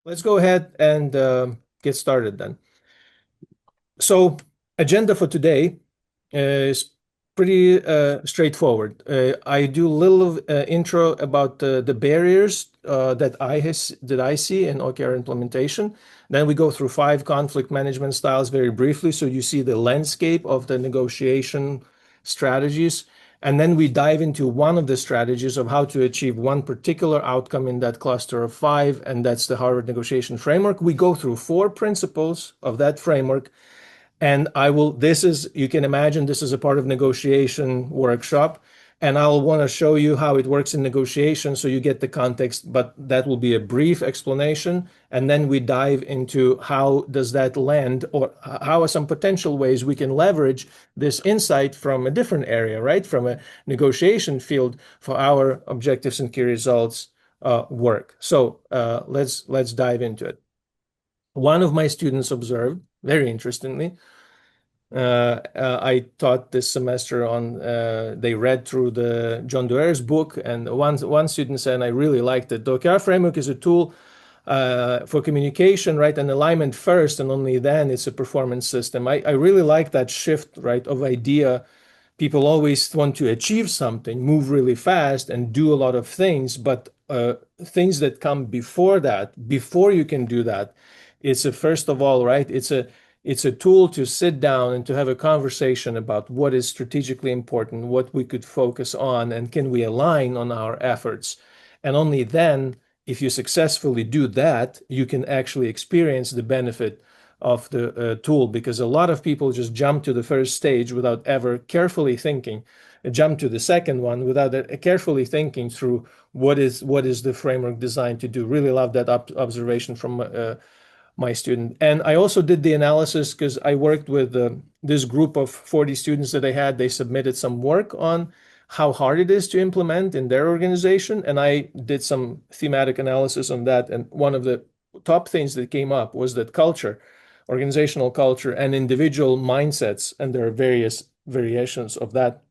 Let's go ahead and get started then. So, agenda for today is pretty straightforward. I do a little intro about the barriers that I see in OKR implementation. Then we go through 5 conflict management styles very briefly, so you see the landscape of the negotiation strategies. And then we dive into one of the strategies of how to achieve one particular outcome in that cluster of 5, and that's the Harvard negotiation framework. We go through 4 principles of that framework, and you can imagine this is a part of negotiation workshop, and I'll want to show you how it works in negotiation so you get the context, but that will be a brief explanation. And then we dive into how does that land, or how are some potential ways we can leverage this insight from a different area, right? From a negotiation field for our objectives and key results work. So let's dive into it. One of my students observed, very interestingly, I taught this semester on, they read through the John Doerr's book, and one student said, and I really liked it, the OKR framework is a tool for communication, right, and alignment first, and only then it's a performance system. I really like that shift, right, of idea. People always want to achieve something, move really fast, and do a lot of things, but things that come before that, before you can do that, it's a first of all, right, it's a tool to sit down and to have a conversation about what is strategically important, what we could focus on, and can we align on our efforts. And only then, if you successfully do that, you can actually experience the benefit of the tool, because a lot of people just jump to the first stage without ever carefully thinking, jump to the second one without carefully thinking through what is the framework designed to do. Really love that observation from my student. And I also did the analysis because I worked with this group of 40 students that I had. They submitted some work on how hard it is to implement in their organization. And I did some thematic analysis on that. And one of the top things that came up was that culture, organizational culture, and individual mindsets, and there are various variations of that,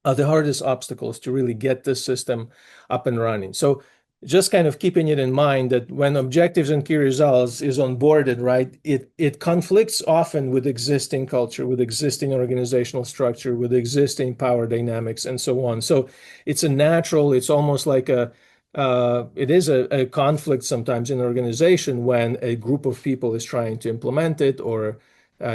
are the hardest obstacles to really get this system up and running. So just kind of keeping it in mind that when objectives and key results is onboarded, right, it conflicts often with existing culture, with existing organizational structure, with existing power dynamics, and so on. So it's almost like it is a conflict sometimes in an organization when a group of people is trying to implement it, or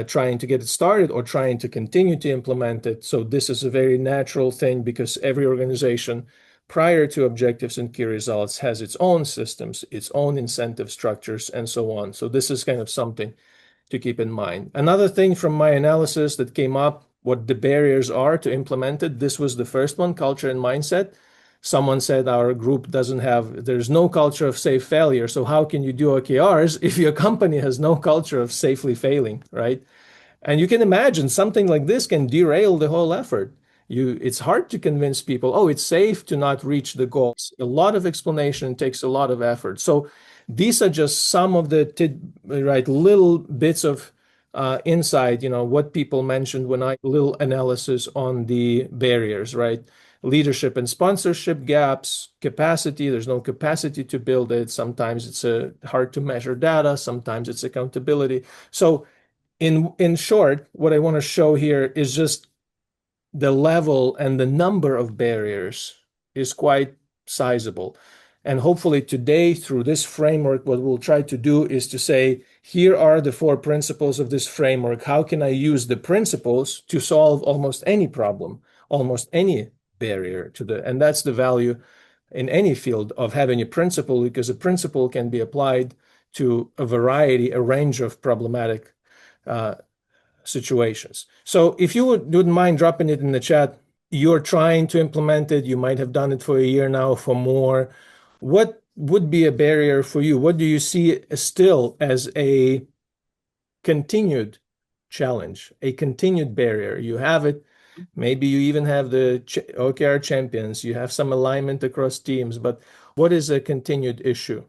trying to get it started, or trying to continue to implement it. So this is a very natural thing, because every organization prior to objectives and key results has its own systems, its own incentive structures, and so on. So this is kind of something to keep in mind. Another thing from my analysis that came up, what the barriers are to implement it. This was the first one, culture and mindset. Someone said our group there's no culture of safe failure. So how can you do OKRs if your company has no culture of safely failing, right? And you can imagine something like this can derail the whole effort. It's hard to convince people, oh, it's safe to not reach the goals. A lot of explanation takes a lot of effort. So these are just some of the right little bits of insight, what people mentioned when I little analysis on the barriers, right? Leadership and sponsorship gaps, capacity. There's no capacity to build it. Sometimes it's hard to measure data. Sometimes it's accountability. So in short, what I want to show here is just the level and the number of barriers is quite sizable. And hopefully today, through this framework, what we'll try to do is to say, here are the 4 principles of this framework. How can I use the principles to solve almost any problem, almost any barrier and that's the value in any field of having a principle, because a principle can be applied to a range of problematic situations. So if you wouldn't mind dropping it in the chat, you're trying to implement it, you might have done it for a year now, for more. What would be a barrier for you? What do you see still as a continued challenge, a continued barrier? You have it. Maybe you even have the OKR champions. You have some alignment across teams, but what is a continued issue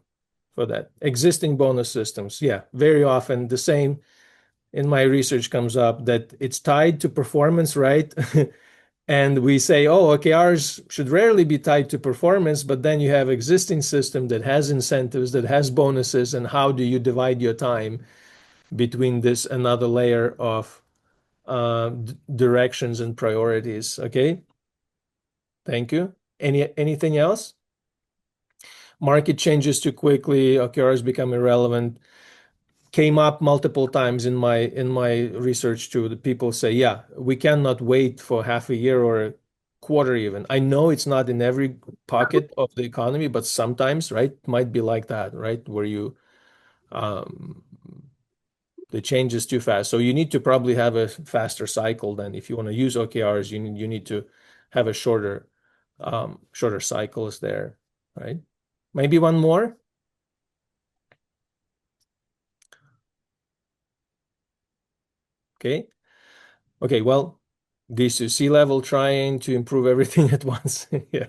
for that? Existing bonus systems. Yeah, very often the same in my research comes up, that it's tied to performance, right? And we say, oh, OKRs should rarely be tied to performance, but then you have existing system that has incentives, that has bonuses, and how do you divide your time between this another layer of directions and priorities? Okay, thank you. Anything else? Market changes too quickly, OKRs become irrelevant. Came up multiple times in my research too. The people say, yeah, we cannot wait for half a year or a quarter even. I know it's not in every pocket of the economy, but sometimes, right, might be like that, right, where you um, the change is too fast. So you need to probably have a faster cycle than if you want to use OKRs, you need to have a shorter cycles there, right? Maybe one more. Okay. Okay, well, these two C-level trying to improve everything at once. Yeah,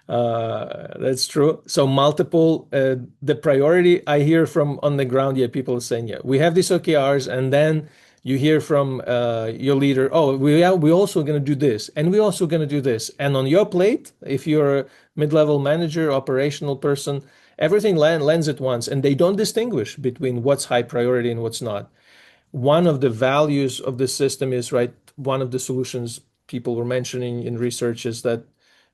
that's true. So multiple, the priority I hear from on the ground, yeah, people saying, yeah, we have these OKRs, and then you hear from your leader, oh, we also going to do this, and we also going to do this. And on your plate, if you're a mid-level manager, operational person, everything lands at once, and they don't distinguish between what's high priority and what's not. One of the values of the system is, right, one of the solutions people were mentioning in research is that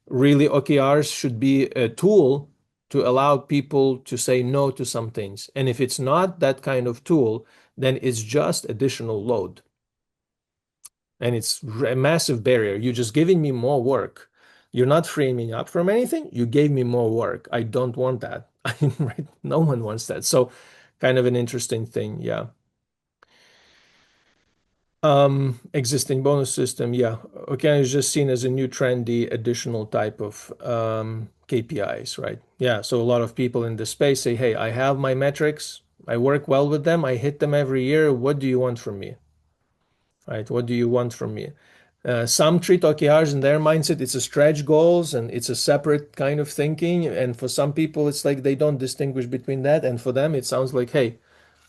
really OKRs should be a tool to allow people to say no to some things. And if it's not that kind of tool, then it's just additional load. And it's a massive barrier. You're just giving me more work. You're not freeing me up from anything. You gave me more work. I don't want that. Right? No one wants that. So kind of an interesting thing. Yeah. Existing bonus system, yeah. Okay, it's just seen as a new trendy additional type of KPIs, right? Yeah, so a lot of people in this space say, hey, I have my metrics, I work well with them, I hit them every year. What do you want from me? Right? What do you want from me? Some treat OKRs in their mindset, it's a stretch goals and it's a separate kind of thinking. And for some people, it's like they don't distinguish between that. And for them, it sounds like, hey,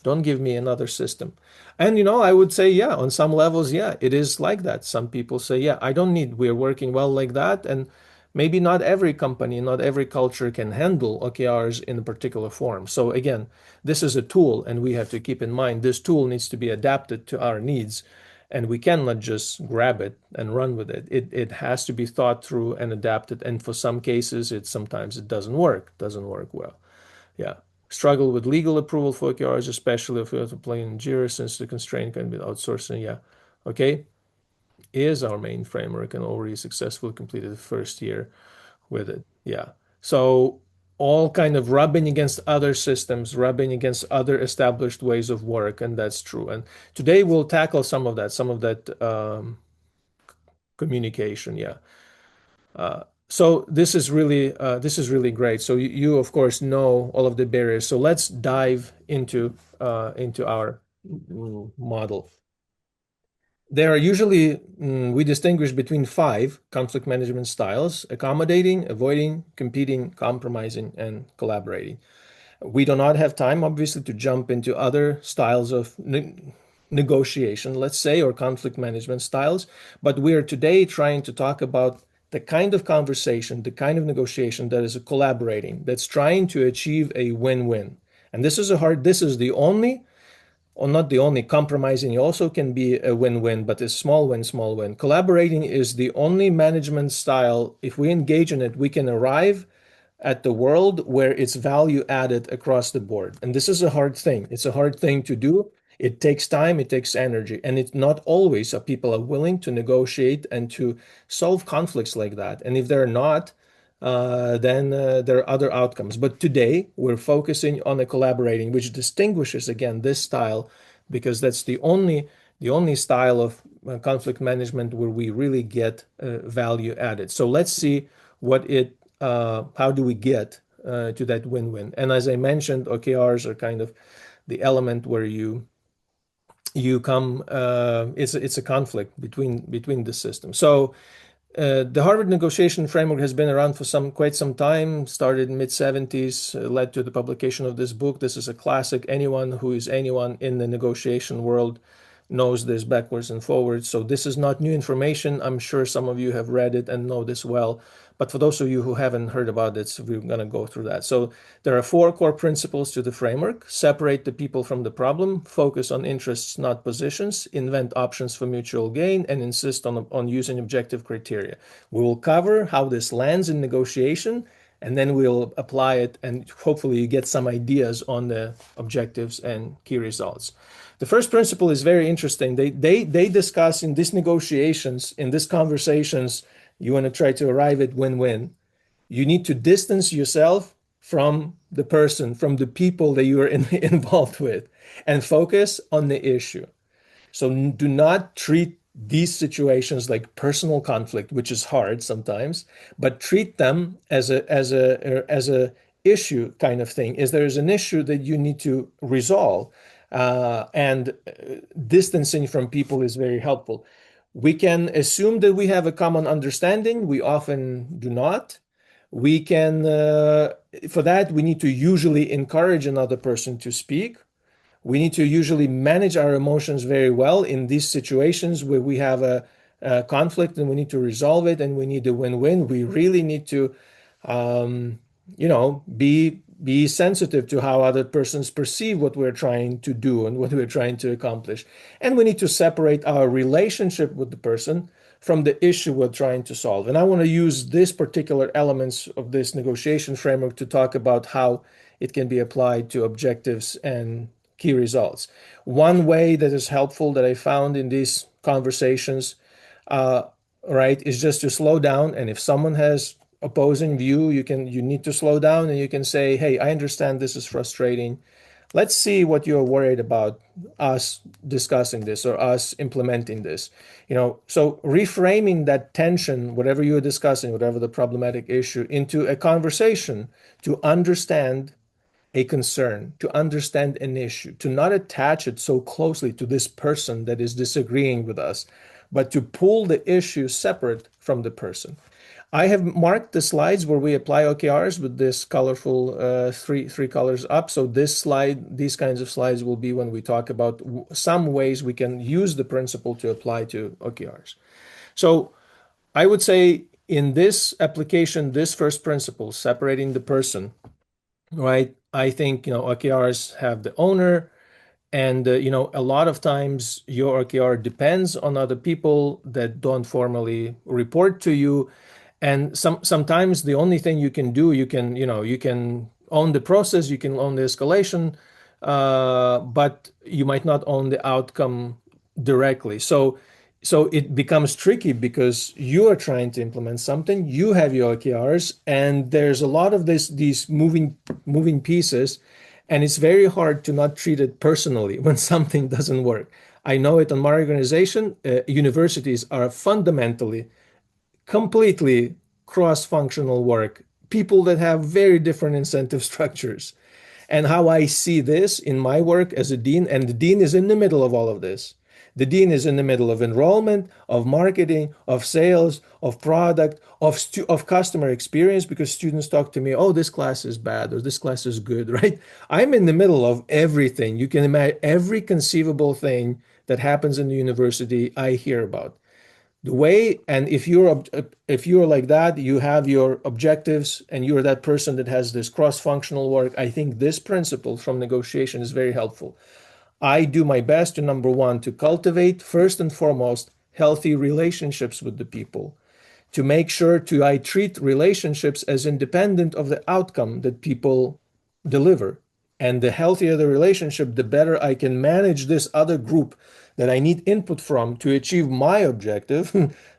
don't give me another system. And I would say, yeah, on some levels, yeah, it is like that. Some people say, yeah, I don't need, we're working well like that. And maybe not every company, not every culture can handle OKRs in a particular form. So again, this is a tool, and we have to keep in mind this tool needs to be adapted to our needs. And we cannot just grab it and run with it. It has to be thought through and adapted. And for some cases, sometimes it doesn't work well. Yeah. Struggle with legal approval for OKRs, especially if we have to play in Jira, since the constraint can be outsourcing. Yeah. Okay. Is our main framework and already successfully completed the first year with it. Yeah. So all kind of rubbing against other systems, rubbing against other established ways of work, and that's true. And today we'll tackle some of that communication. Yeah. So this is really great. So you of course know all of the barriers. So let's dive into our model. There are usually we distinguish between five conflict management styles: accommodating, avoiding, competing, compromising, and collaborating. We do not have time, obviously, to jump into other styles of negotiation, let's say, or conflict management styles, but we are today trying to talk about the kind of conversation, the kind of negotiation that is collaborating, that's trying to achieve a win-win. And this is the only, or not the only, compromising also can be a win-win, but a small win, small win. Collaborating is the only management style. If we engage in it, we can arrive at the world where it's value added across the board. And this is a hard thing. It's a hard thing to do. It takes time, it takes energy, and it's not always people are willing to negotiate and to solve conflicts like that. And if they're not, then there are other outcomes. But today we're focusing on the collaborating, which distinguishes again this style, because that's the only style of conflict management where we really get value added. So let's see how do we get to that win-win. And as I mentioned, OKRs are kind of the element where you come. It's a conflict between the systems. So the Harvard negotiation framework has been around for quite some time, started in mid-70s, led to the publication of this book. This is a classic. Anyone who is anyone in the negotiation world knows this backwards and forwards. So this is not new information. I'm sure some of you have read it and know this well. But for those of you who haven't heard about it, so we're going to go through that. So there are 4 core principles to the framework. Separate the people from the problem, focus on interests, not positions, invent options for mutual gain, and insist on using objective criteria. We will cover how this lands in negotiation, and then we'll apply it, and hopefully you get some ideas on the objectives and key results. The first principle is very interesting. They discuss in these negotiations, in these conversations, you want to try to arrive at win-win. You need to distance yourself from the person, from the people that you are involved with, and focus on the issue. So do not treat these situations like personal conflict, which is hard sometimes, but treat them as a issue kind of thing. Is there is an issue that you need to resolve, and distancing from people is very helpful. We can assume that we have a common understanding. We often do not. We can, for that, we need to usually encourage another person to speak. We need to usually manage our emotions very well in these situations where we have a conflict and we need to resolve it and we need a win-win. We really need to, be sensitive to how other persons perceive what we're trying to do and what we're trying to accomplish. And we need to separate our relationship with the person from the issue we're trying to solve. And I want to use these particular elements of this negotiation framework to talk about how it can be applied to objectives and key results. One way that is helpful that I found in these conversations, right, is just to slow down. And if someone has opposing view, you need to slow down and you can say, hey, I understand this is frustrating. Let's see what you're worried about us discussing this or us implementing this. So reframing that tension, whatever you're discussing, whatever the problematic issue, into a conversation to understand a concern, to understand an issue, to not attach it so closely to this person that is disagreeing with us, but to pull the issue separate from the person. I have marked the slides where we apply OKRs with this colorful three colors up. So these kinds of slides will be when we talk about some ways we can use the principle to apply to OKRs. So I would say in this application, this first principle, separating the person, right? I think, OKRs have the owner, and, a lot of times your OKR depends on other people that don't formally report to you. And sometimes the only thing you can do, you can own the process, you can own the escalation, but you might not own the outcome directly. So it becomes tricky because you are trying to implement something, you have your OKRs, and there's a lot of these moving pieces, and it's very hard to not treat it personally when something doesn't work. I know it on my organization. Universities are fundamentally completely cross-functional work, people that have very different incentive structures. And how I see this in my work as a dean, and the dean is in the middle of all of this. The dean is in the middle of enrollment, of marketing, of sales, of product, of customer experience, because students talk to me, oh, this class is bad or this class is good, right? I'm in the middle of everything. You can imagine every conceivable thing that happens in the university I hear about. The way, and if you're like that, you have your objectives and you're that person that has this cross-functional work, I think this principle from negotiation is very helpful. I do my best to, number one, to cultivate first and foremost healthy relationships with the people, to make sure I treat relationships as independent of the outcome that people deliver. And the healthier the relationship, the better I can manage this other group that I need input from to achieve my objective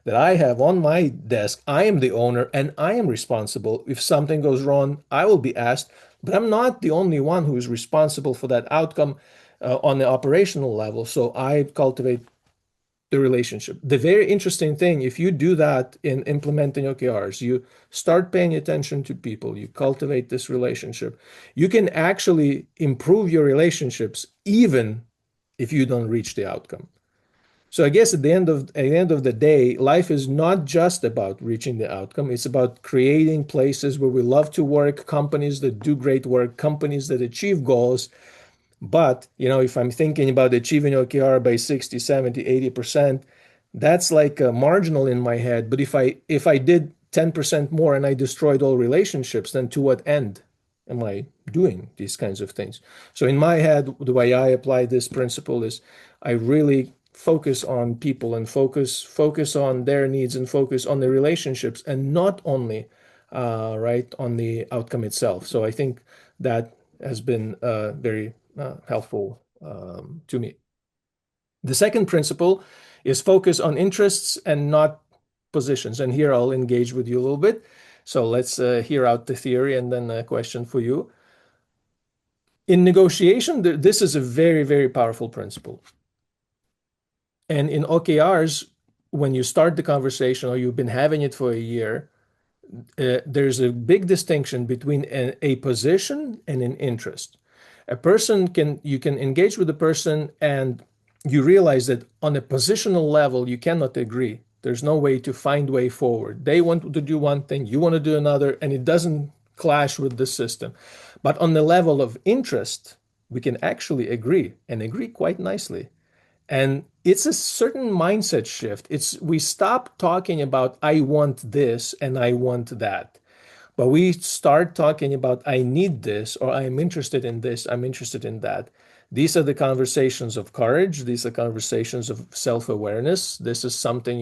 that I have on my desk. I am the owner and I am responsible. If something goes wrong, I will be asked, but I'm not the only one who is responsible for that outcome on the operational level. So I cultivate the relationship. The very interesting thing, if you do that in implementing OKRs, you start paying attention to people, you cultivate this relationship, you can actually improve your relationships even if you don't reach the outcome. So I guess at the end of the day, life is not just about reaching the outcome. It's about creating places where we love to work, companies that do great work, companies that achieve goals, But, if I'm thinking about achieving OKR by 60, 70, 80%, that's like marginal in my head. But if I did 10% more and I destroyed all relationships, then to what end am I doing these kinds of things? So in my head, the way I apply this principle is I really focus on people and focus on their needs and focus on the relationships and not only right on the outcome itself. So I think that has been very helpful to me. The second principle is focus on interests and not positions. And here I'll engage with you a little bit. So let's hear out the theory and then a question for you. In negotiation, this is a very, very powerful principle. And in OKRs, when you start the conversation or you've been having it for a year, there's a big distinction between a position and an interest. You can engage with a person and you realize that on a positional level, you cannot agree. There's no way to find way forward. They want to do one thing, you want to do another, and it doesn't clash with the system. But on the level of interest, we can actually agree and agree quite nicely. And it's a certain mindset shift. We stop talking about I want this and I want that. But we start talking about I need this or I'm interested in this, I'm interested in that. These are the conversations of courage. These are conversations of self-awareness. This is something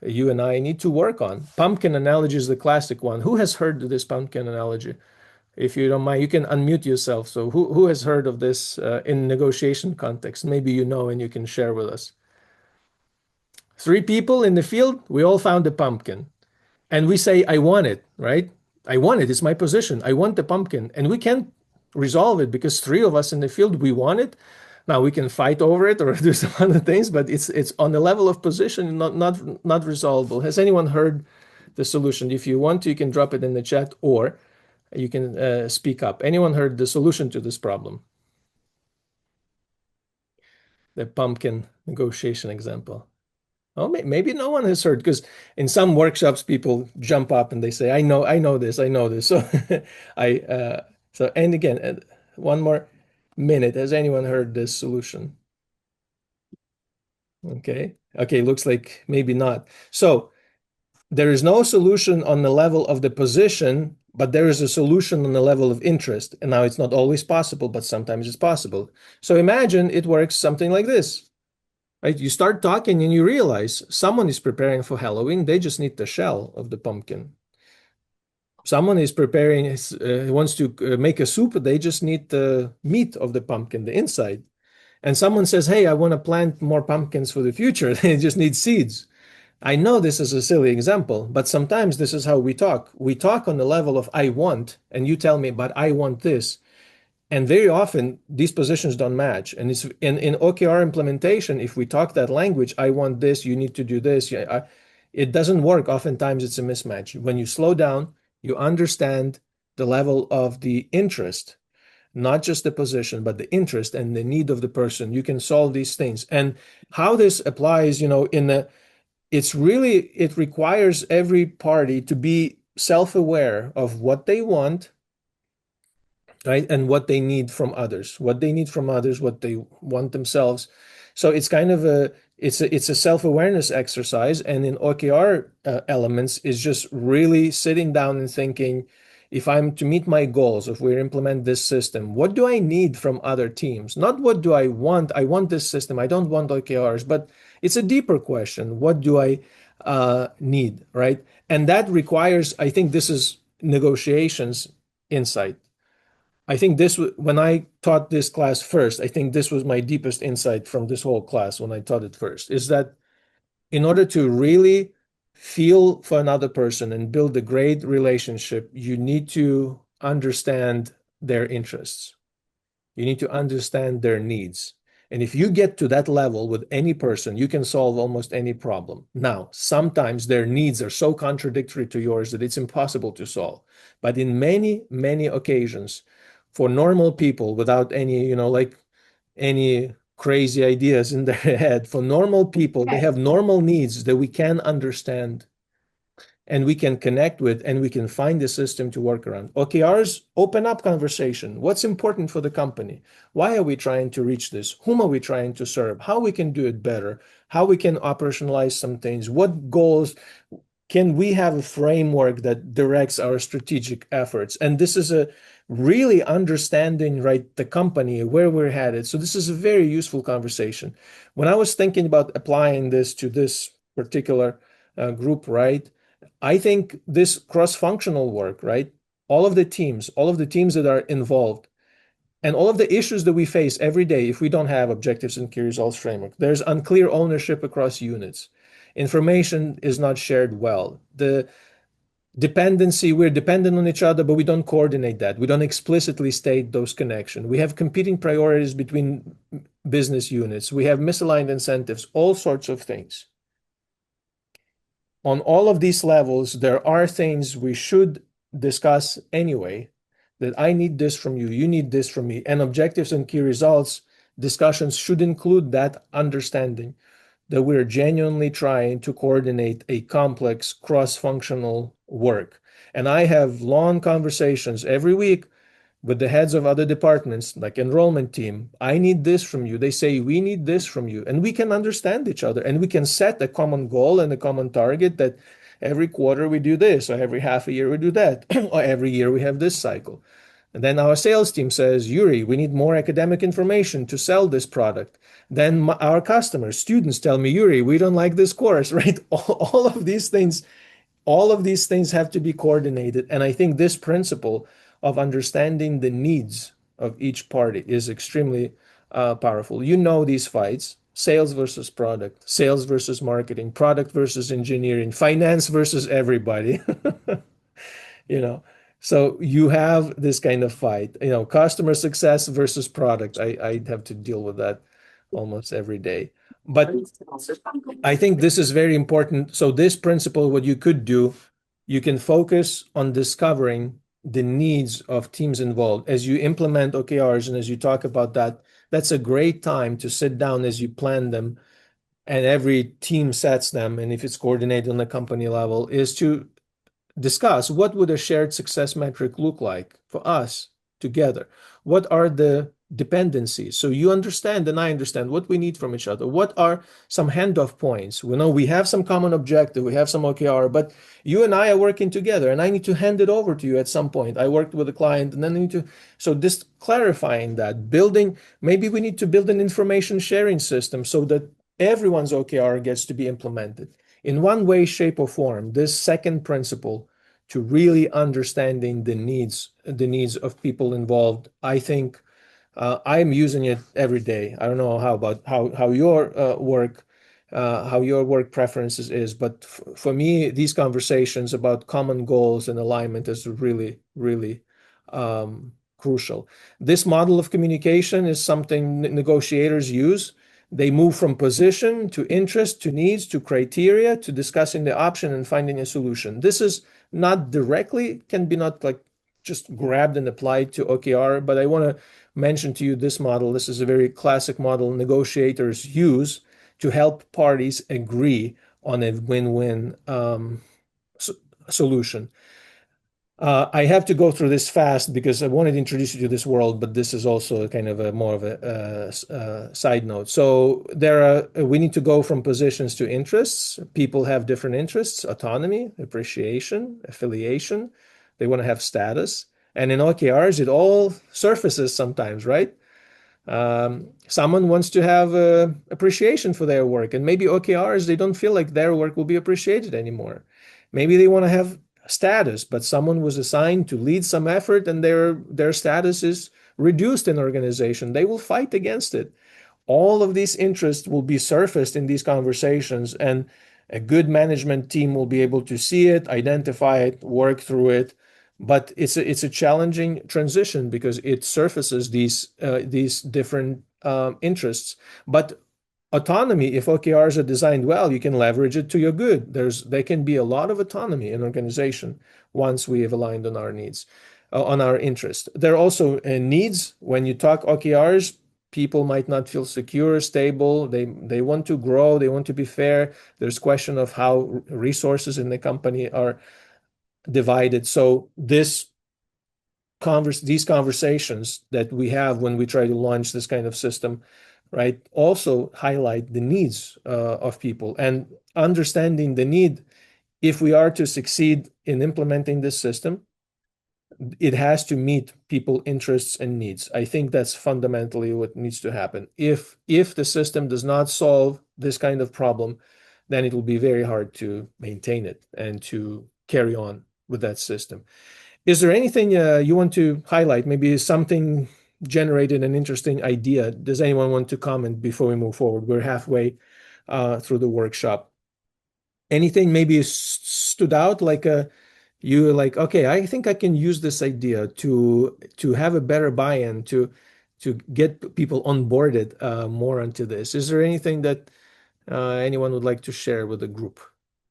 you and I need to work on. Pumpkin analogy is the classic one. Who has heard this pumpkin analogy? If you don't mind, you can unmute yourself. So who has heard of this in negotiation context? Maybe you know and you can share with us. 3 people in the field, we all found a pumpkin. And we say, I want it, right? I want it. It's my position. I want the pumpkin. And we can't resolve it because 3 of us in the field, we want it. Now we can fight over it or do some other things, but it's on the level of position, not resolvable. Has anyone heard the solution? If you want to, you can drop it in the chat or you can speak up. Anyone heard the solution to this problem? The pumpkin negotiation example. Oh, maybe no one has heard because in some workshops people jump up and they say, I know this. So and again, one more minute. Has anyone heard this solution? Okay. Looks like maybe not. So there is no solution on the level of the position, but there is a solution on the level of interest. And now it's not always possible, but sometimes it's possible. So imagine it works something like this. Right? You start talking and you realize someone is preparing for Halloween. They just need the shell of the pumpkin. Someone is preparing, wants to make a soup. They just need the meat of the pumpkin, the inside. And someone says, hey, I want to plant more pumpkins for the future. They just need seeds. I know this is a silly example, but sometimes this is how we talk. We talk on the level of I want, and you tell me, but I want this. And very often these positions don't match. And it's in OKR implementation, if we talk that language, I want this, you need to do this. It doesn't work. Oftentimes it's a mismatch. When you slow down, you understand the level of the interest, not just the position, but the interest and the need of the person. You can solve these things. And how this applies, it requires every party to be self-aware of what they want, right? And what they need from others, what they want themselves. So it's kind of it's a self-awareness exercise. And in OKR elements is just really sitting down and thinking, if I'm to meet my goals, if we implement this system, what do I need from other teams? Not what do I want? I want this system. I don't want OKRs, but it's a deeper question. What do I need, right? And that requires, I think this is negotiations insight. I think when I taught this class first, I think this was my deepest insight from this whole class when I taught it first, is that in order to really feel for another person and build a great relationship, you need to understand their interests. You need to understand their needs. And if you get to that level with any person, you can solve almost any problem. Now, sometimes their needs are so contradictory to yours that it's impossible to solve. But in many, many occasions, for normal people without any crazy ideas in their head, for normal people, they have normal needs that we can understand. and we can connect with, and we can find a system to work around. OKRs open up conversation. What's important for the company? Why are we trying to reach this? Whom are we trying to serve? How we can do it better? How we can operationalize some things? What goals? Can we have a framework that directs our strategic efforts? And this is a really understanding, right, the company, where we're headed. So this is a very useful conversation. When I was thinking about applying this to this particular group, right, I think this cross-functional work, right, all of the teams that are involved, and all of the issues that we face every day if we don't have objectives and key results framework. There's unclear ownership across units. Information is not shared well. The dependency, we're dependent on each other, but we don't coordinate that. We don't explicitly state those connections. We have competing priorities between business units. We have misaligned incentives, all sorts of things. On all of these levels, there are things we should discuss anyway, that I need this from you, you need this from me, and objectives and key results discussions should include that understanding that we're genuinely trying to coordinate a complex cross-functional work. And I have long conversations every week with the heads of other departments, like enrollment team. I need this from you. They say, we need this from you. And we can understand each other, and we can set a common goal and a common target that every quarter we do this, or every half a year we do that, or every year we have this cycle. And then our sales team says, Yuriy, we need more academic information to sell this product. Then our customers, students tell me, Yuriy, we don't like this course, right? All of these things have to be coordinated. And I think this principle of understanding the needs of each party is extremely powerful. You know these fights: sales versus product, sales versus marketing, product versus engineering, finance versus everybody. you know so you have this kind of fight, customer success versus product. I have to deal with that almost every day, but I think this is very important. So this principle, what you could do, you can focus on discovering the needs of teams involved as you implement OKRs, and as you talk about that, that's a great time to sit down as you plan them, and every team sets them, and if it's coordinated on the company level, is to discuss what would a shared success metric look like for us together. What are the dependencies? So you understand and I understand what we need from each other. What are some handoff points? We know we have some common objective, we have some OKR, but you and I are working together, and I need to hand it over to you at some point. I worked with a client, and then I need to, so this clarifying that, building, maybe we need to build an information sharing system so that everyone's OKR gets to be implemented in one way, shape, or form. This second principle, to really understanding the needs of people involved, I think I'm using it every day. I don't know how your work preferences is, but for me, these conversations about common goals and alignment is really, really crucial. This model of communication is something negotiators use. They move from position to interest to needs to criteria to discussing the option and finding a solution. This is not directly, can be not like just grabbed and applied to OKR, but I want to mention to you this model. This is a very classic model negotiators use to help parties agree on a win-win solution. I have to go through this fast because I wanted to introduce you to this world, but this is also kind of more of a side note. So we need to go from positions to interests. People have different interests: autonomy, appreciation, affiliation. They want to have status. And in OKRs, it all surfaces sometimes, right? Someone wants to have appreciation for their work, and maybe OKRs, they don't feel like their work will be appreciated anymore. Maybe they want to have status, but someone was assigned to lead some effort, and their status is reduced in organization. They will fight against it. All of these interests will be surfaced in these conversations, and a good management team will be able to see it, identify it, work through it. But it's a challenging transition because it surfaces these different interests. But autonomy, if OKRs are designed well, you can leverage it to your good. There can be a lot of autonomy in organization once we have aligned on our needs, on our interests. There are also needs. When you talk OKRs, people might not feel secure, stable. They want to grow. They want to be fair. There's question of how resources in the company are divided. So these conversations that we have when we try to launch this kind of system, right, also highlight the needs of people and understanding the need. If we are to succeed in implementing this system, it has to meet people interests and needs. I think that's fundamentally what needs to happen. If the system does not solve this kind of problem, then it will be very hard to maintain it and to carry on with that system. Is there anything you want to highlight? Maybe something generated an interesting idea. Does anyone want to comment before we move forward? We're halfway through the workshop. Anything maybe stood out, like you like, okay, I think I can use this idea to have a better buy-in, to get people onboarded more onto this. Is there anything that anyone would like to share with the group?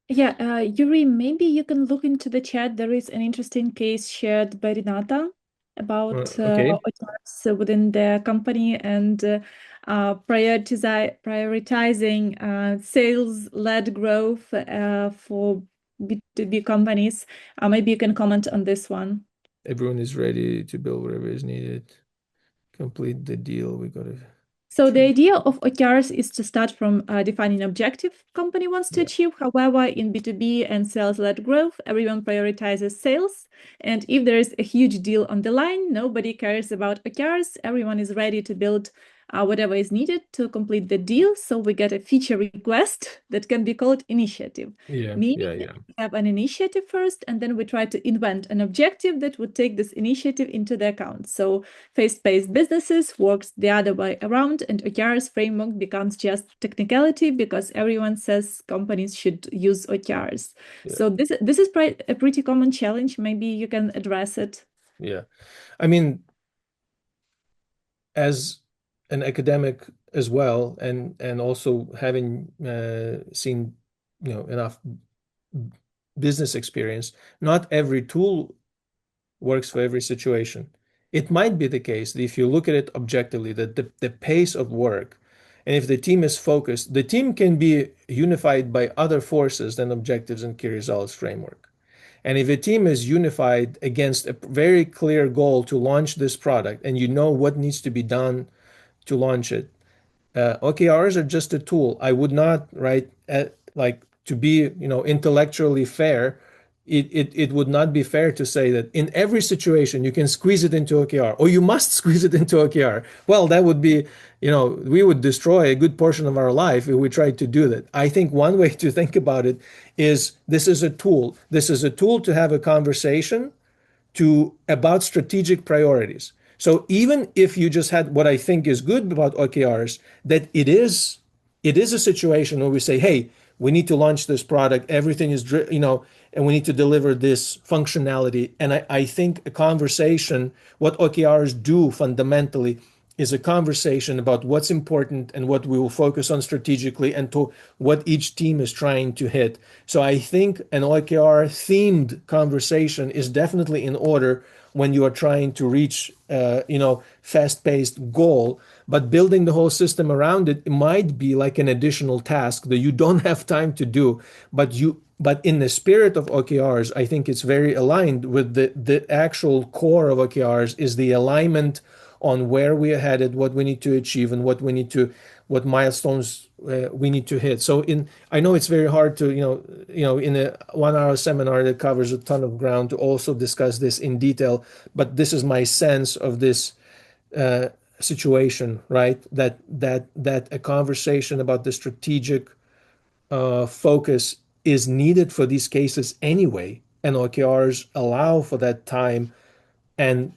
Yeah, Yuri, maybe you can look into the chat. There is an interesting case shared by Renata about Okay, OKRs within the company and prioritizing sales-led growth for B2B companies. Maybe you can comment on this one. everyone is ready to build whatever is needed. Complete the deal. We got to So the treat. idea of OKRs is to start from defining an objective company wants to Yeah, achieve. However, in B2B and sales-led growth, everyone prioritizes sales. And if there is a huge deal on the line, nobody cares about OKRs. Everyone is ready to build whatever is needed to complete the deal. So we get a feature request that can be called initiative, yeah, meaning yeah, that yeah, we have an initiative first, and then we try to invent an objective that would take this initiative into the account. So fast-paced businesses works the other way around, and OKRs framework becomes just technicality because everyone says companies should use OKRs. yeah, So this is a pretty common challenge. Maybe you can address it. yeah. I mean, as an academic as well, and also having seen, enough business experience, not every tool works for every situation. It might be the case that if you look at it objectively, that the pace of work, and if the team is focused, the team can be unified by other forces than objectives and key results framework. And if a team is unified against a very clear goal to launch this product, and you know what needs to be done to launch it, OKRs are just a tool. I would not, right, like to be, intellectually fair. It would not be fair to say that in every situation you can squeeze it into OKR or you must squeeze it into OKR. Well, that would be, we would destroy a good portion of our life if we tried to do that. I think one way to think about it is this is a tool. This is a tool to have a conversation to about strategic priorities. So even if you just had what I think is good about OKRs, that it is a situation where we say, hey, we need to launch this product, everything is, and we need to deliver this functionality. And I think a conversation, what OKRs do fundamentally is a conversation about what's important and what we will focus on strategically and to what each team is trying to hit. So I think an OKR themed conversation is definitely in order when you are trying to reach, fast-paced goal. But building the whole system around it might be like an additional task that you don't have time to do. But in the spirit of OKRs, I think it's very aligned with the actual core of OKRs is the alignment on where we are headed, what we need to achieve, and what milestones we need to hit. So I know it's very hard to, in a 1 hour seminar that covers a ton of ground to also discuss this in detail, but this is my sense of this situation, right? That a conversation about the strategic focus is needed for these cases anyway, and OKRs allow for that time and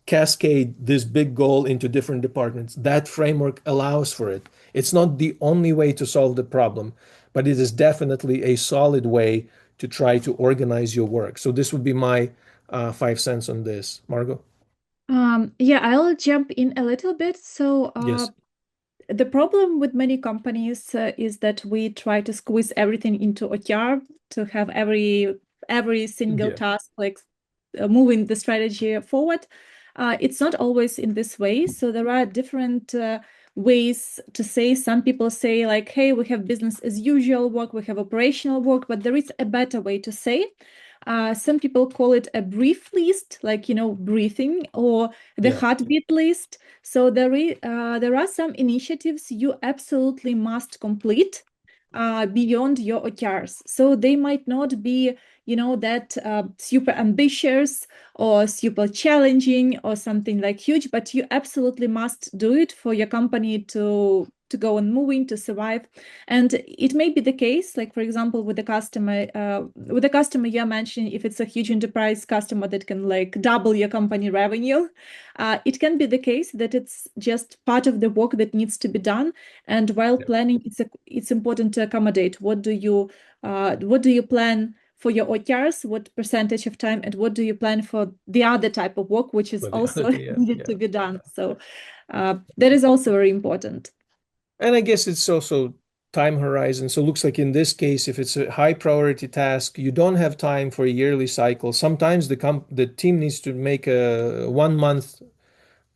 cascade this big goal into different departments. That framework allows for it. It's not the only way to solve the problem, but it is definitely a solid way to try to organize your work. So this would be my 5 cents on this. Margot? Yeah, I'll jump in a little bit. So Yes. the problem with many companies is that we try to squeeze everything into OKR to have every single Yeah. task like moving the strategy forward. It's not always in this way. So there are different ways to say. Some people say like, hey, we have business as usual work, we have operational work, but there is a better way to say. Some people call it a brief list, like, breathing, or the heartbeat list. So there are some initiatives you absolutely must complete beyond your OKRs. So they might not be, that super ambitious or super challenging or something like huge, but you absolutely must do it for your company to go on moving, to survive. And it may be the case, like, for example, with the customer you're mentioning, if it's a huge enterprise customer that can like double your company revenue, it can be the case that it's just part of the work that needs to be done. And while planning, it's important to accommodate what do you plan for your OKRs, what percentage of time, and what do you plan for the other type of work, which is also needed to be done. So that is also very important. And I guess it's also time horizon. So it looks like in this case, if it's a high priority task, you don't have time for a yearly cycle. Sometimes the team needs to make a 1 month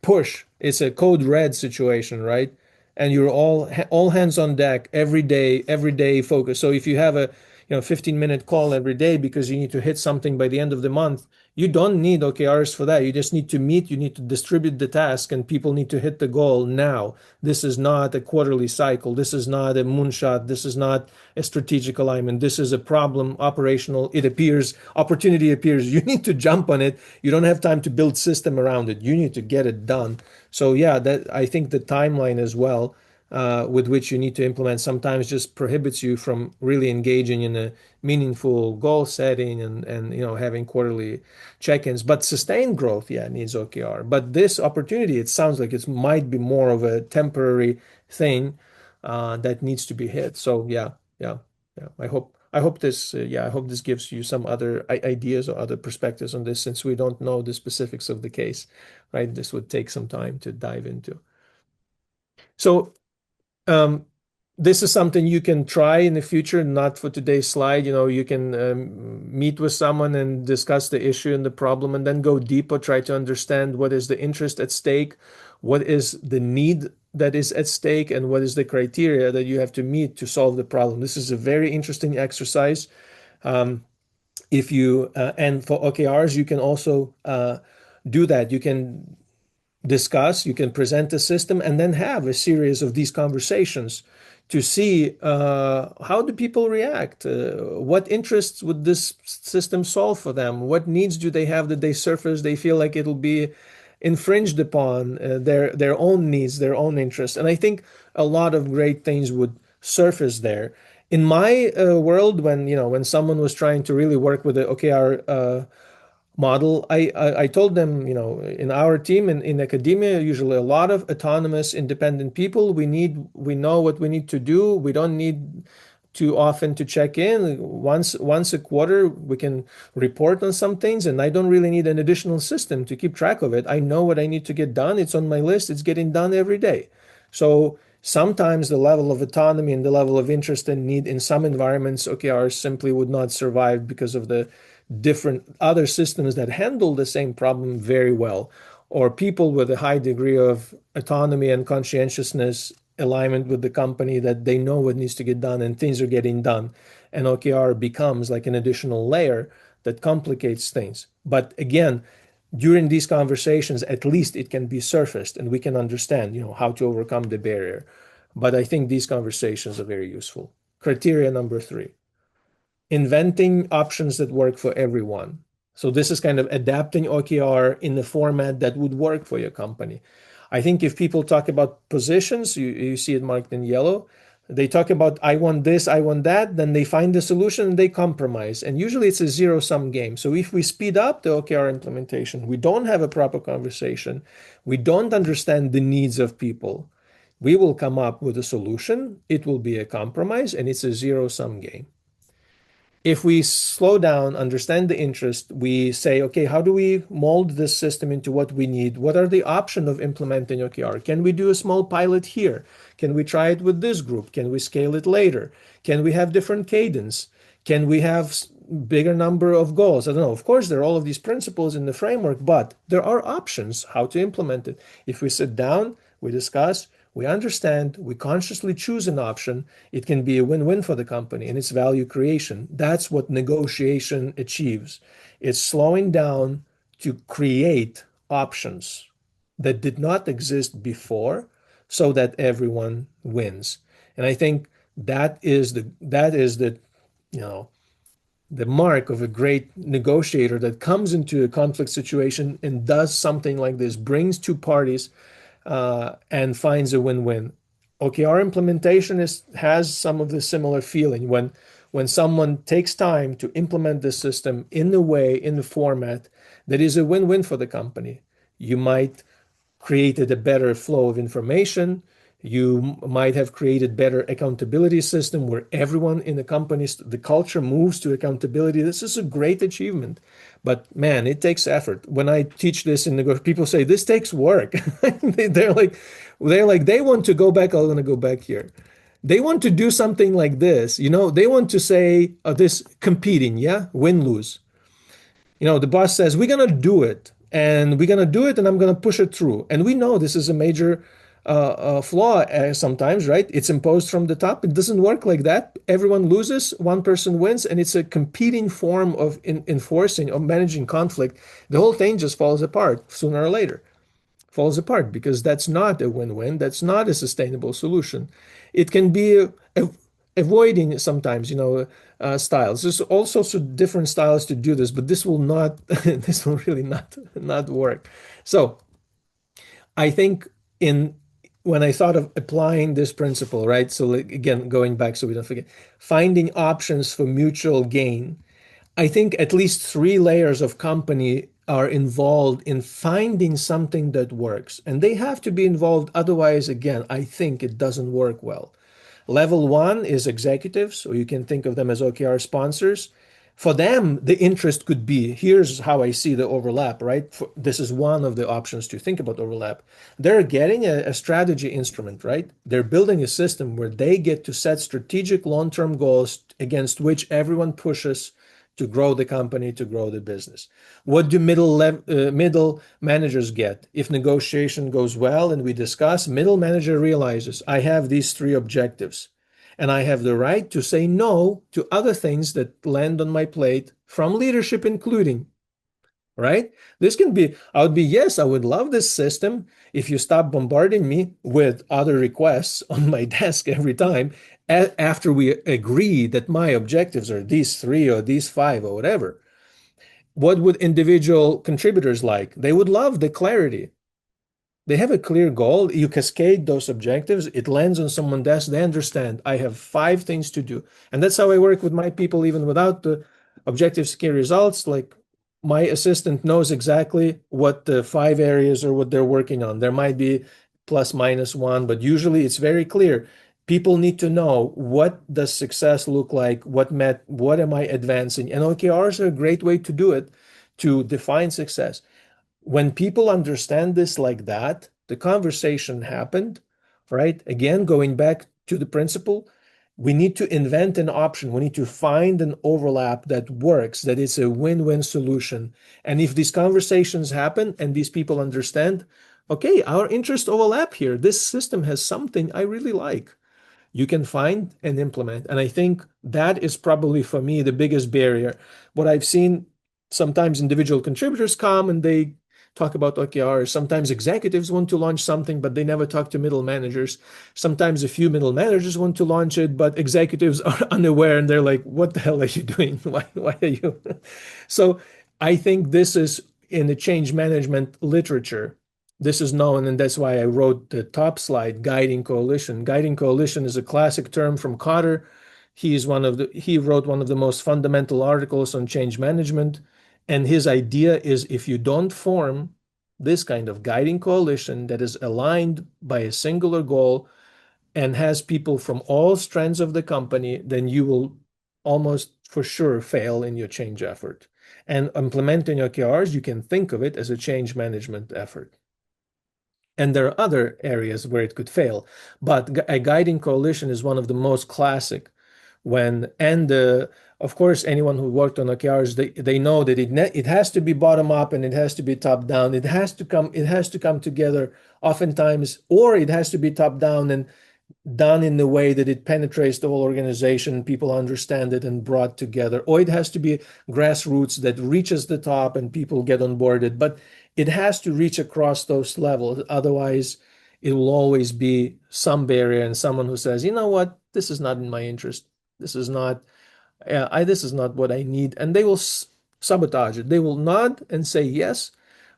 push. It's a code red situation, right? And you're all hands on deck every day focus. So if you have a 15-minute call every day because you need to hit something by the end of the month, you don't need OKRs for that. You just need to meet, you need to distribute the task, and people need to hit the goal now. This is not a quarterly cycle. This is not a moonshot. This is not a strategic alignment. This is a problem, operational. It appears, opportunity appears. You need to jump on it. You don't have time to build system around it. You need to get it done. So yeah, that I think the timeline as well with which you need to implement sometimes just prohibits you from really engaging in a meaningful goal setting and having quarterly check-ins. But sustained growth, needs OKR. But this opportunity, it sounds like it might be more of a temporary thing that needs to be hit. So yeah. I hope this gives you some other ideas or other perspectives on this, since we don't know the specifics of the case, right? This would take some time to dive into. So this is something you can try in the future, not for today's slide. You can meet with someone and discuss the issue and the problem, and then go deeper, try to understand what is the interest at stake, what is the need that is at stake, and what is the criteria that you have to meet to solve the problem. This is a very interesting exercise. If you and for OKRs, you can also do that. You can discuss, you can present the system, and then have a series of these conversations to see how do people react, what interests would this system solve for them, what needs do they have that they surface, they feel like it'll be infringed upon, their own needs, their own interests. And I think a lot of great things would surface there. In my world, when someone was trying to really work with the OKR model, I told them, in our team in academia, usually a lot of autonomous, independent people. We know what we need to do. We don't need too often to check in. Once a quarter, we can report on some things, and I don't really need an additional system to keep track of it. I know what I need to get done. It's on my list. It's getting done every day. So sometimes the level of autonomy and the level of interest and need in some environments, OKRs simply would not survive because of the different other systems that handle the same problem very well, or people with a high degree of autonomy and conscientiousness, alignment with the company, that they know what needs to get done and things are getting done. And OKR becomes like an additional layer that complicates things. But again, during these conversations, at least it can be surfaced and we can understand, how to overcome the barrier. But I think these conversations are very useful. Criteria number 3. Inventing options that work for everyone. So this is kind of adapting OKR in the format that would work for your company. I think if people talk about positions, you see it marked in yellow. They talk about, I want this, I want that, then they find the solution and they compromise. And usually it's a zero-sum game. So if we speed up the OKR implementation, we don't have a proper conversation, we don't understand the needs of people, we will come up with a solution, it will be a compromise, and it's a zero-sum game. If we slow down, understand the interest, we say, okay, how do we mold this system into what we need? What are the options of implementing OKR? Can we do a small pilot here? Can we try it with this group? Can we scale it later? Can we have different cadence? Can we have bigger number of goals. I don't know. Of course, there are all of these principles in the framework, but there are options how to implement it. If we sit down, we discuss, we understand, we consciously choose an option, it can be a win-win for the company and its value creation. That's what negotiation achieves. It's slowing down to create options that did not exist before so that everyone wins. And I think that is the you know the mark of a great negotiator that comes into a conflict situation and does something like this, brings two parties and finds a win-win. OKR implementation has some of the similar feeling when someone takes time to implement the system in the way, in the format that is a win-win for the company. You might created a better flow of information. You might have created better accountability system where everyone in the company, the culture moves to accountability. This is a great achievement, but man, it takes effort. When I teach this in the people say this takes work. they're like, they want to go back. I want to go back here. They want to do something like this. They want to say this competing, yeah, win lose. The boss says, we're going to do it and we're going to do it and I'm going to push it through. And we know this is a major flaw sometimes, right? It's imposed from the top. It doesn't work like that. Everyone loses, one person wins, and it's a competing form of enforcing or managing conflict. The whole thing just falls apart sooner or later. Falls apart because that's not a win-win. That's not a sustainable solution. It can be avoiding sometimes, styles. There's all sorts of different styles to do this, but this will not, this will really not work. So I think when I thought of applying this principle, right? So again, going back so we don't forget, finding options for mutual gain. I think at least 3 layers of company are involved in finding something that works, and they have to be involved. Otherwise, again, I think it doesn't work well. Level 1 is executives, or you can think of them as OKR sponsors. For them, the interest could be, here's how I see the overlap, right? This is one of the options to think about overlap. They're getting a strategy instrument, right? They're building a system where they get to set strategic long-term goals against which everyone pushes to grow the company, to grow the business. What do middle managers get? If negotiation goes well and we discuss, middle manager realizes, I have these 3 objectives and I have the right to say no to other things that land on my plate from leadership, including, right? This can be, I would be, yes, I would love this system if you stop bombarding me with other requests on my desk every time after we agree that my objectives are these 3 or these 5 or whatever. What would individual contributors like? They would love the clarity. They have a clear goal. You cascade those objectives. It lands on someone's desk. They understand I have 5 things to do. And that's how I work with my people, even without the objectives, key results. Like my assistant knows exactly what the 5 areas are, what they're working on. There might be plus minus 1, but usually it's very clear. People need to know, what does success look like? What am I advancing? And OKRs are a great way to do it, to define success. When people understand this like that, the conversation happened, right? Again, going back to the principle, we need to invent an option. We need to find an overlap that works, that is a win-win solution. And if these conversations happen and these people understand, okay, our interests overlap here. This system has something I really like. You can find and implement. And I think that is probably for me the biggest barrier. What I've seen, sometimes individual contributors come and they talk about OKRs. Sometimes executives want to launch something, but they never talk to middle managers. Sometimes a few middle managers want to launch it, but executives are unaware and they're like, what the hell are you doing? Why are you? So I think this is in the change management literature. This is known, and that's why I wrote the top slide, guiding coalition. Guiding coalition is a classic term from Kotter. He wrote one of the most fundamental articles on change management. And his idea is, if you don't form this kind of guiding coalition that is aligned by a singular goal and has people from all strands of the company, then you will almost for sure fail in your change effort. And implementing OKRs, you can think of it as a change management effort. And there are other areas where it could fail, but a guiding coalition is one of the most classic. And the of course, anyone who worked on OKRs, they know that it has to be bottom up and it has to be top down. It has to come together oftentimes, or it has to be top down and done in the way that it penetrates the whole organization, people understand it and brought together, or it has to be grassroots that reaches the top and people get onboarded. But it has to reach across those levels. Otherwise, it will always be some barrier and someone who says, you know what, this is not in my interest. This is not, this is not what I need. And they will sabotage it. They will nod and say yes.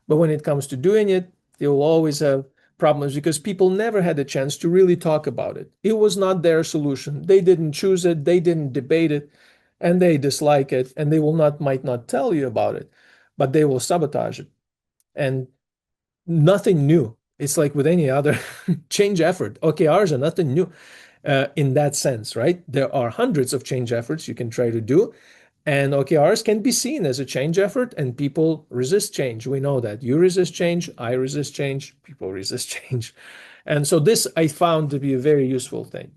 But when it comes to doing it, they will always have problems because people never had a chance to really talk about it. It was not their solution. They didn't choose it. They didn't debate it, and they dislike it. And they might not tell you about it, but they will sabotage it. And nothing new. It's like with any other change effort. OKRs are nothing new in that sense, right? There are hundreds of change efforts you can try to do. And OKRs can be seen as a change effort, and people resist change. We know that. You resist change, I resist change, people resist change. And so this I found to be a very useful thing.